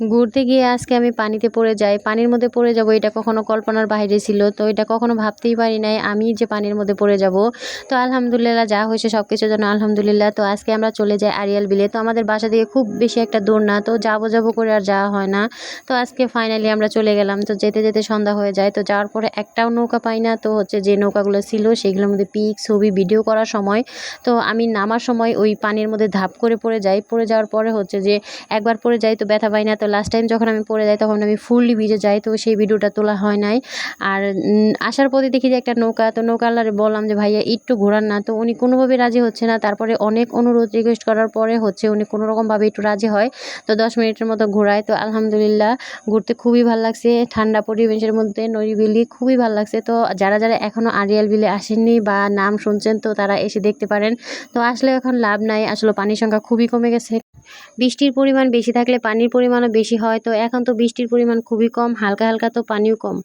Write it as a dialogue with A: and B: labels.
A: ঘুরতে গিয়ে আজকে আমি পানিতে পড়ে যাই, পানির মধ্যে পড়ে যাব এটা কখনো কল্পনার বাইরে ছিল। তো এটা কখনো ভাবতেই পারি নাই আমি যে পানির মধ্যে পড়ে যাব। তো আলহামদুলিল্লাহ যা হয়েছে সব কিছুর জন্য আলহামদুলিল্লাহ। তো আজকে আমরা চলে যাই আরিয়াল বিলে। তো আমাদের বাসা থেকে খুব বেশি একটা দূর না, তো যাবো করে আর যাওয়া হয় না। তো আজকে ফাইনালি আমরা চলে গেলাম। তো যেতে যেতে সন্ধ্যা হয়ে যায়। তো যাওয়ার পরে একটাও নৌকা পাই না। তো হচ্ছে যে নৌকাগুলো ছিল সেগুলোর মধ্যে পিক ছবি ভিডিও করার সময় তো আমি নামার সময় ওই পানির মধ্যে ধাপ করে পড়ে যাই। পড়ে যাওয়ার পরে হচ্ছে যে একবার পড়ে যাই তো ব্যথা পাই না। তো লাস্ট টাইম যখন আমি পড়ে যাই তখন আমি ফুললি ভিজে যাই। তো সেই ভিডিওটা তোলা হয় নাই। আর আসার পথে দেখি যে একটা নৌকা, তো নৌকাওয়ালারে বললাম যে ভাইয়া একটু ঘোরান না। তো উনি কোনোভাবেই রাজি হচ্ছে না। তারপরে অনেক অনুরোধ রিকোয়েস্ট করার পরে হচ্ছে উনি কোনোরকমভাবে একটু রাজি হয়। তো 10 মিনিটের মতো ঘোরায়। তো আলহামদুলিল্লাহ ঘুরতে খুবই ভাল লাগছে। ঠান্ডা পরিবেশের মধ্যে নিরিবিলি খুবই ভাল লাগছে। তো যারা এখনও আরিয়াল বিলে আসেননি বা নাম শুনছেন তো তারা এসে দেখতে পারেন। তো আসলে এখন লাভ নাই, আসলে পানির সংখ্যা খুবই কমে গেছে। বৃষ্টির পরিমাণ বেশি থাকলে পানির পরিমাণও বেশি হয়। তো এখন তো বৃষ্টির পরিমাণ খুবই কম, হালকা হালকা, তো পানিও কম।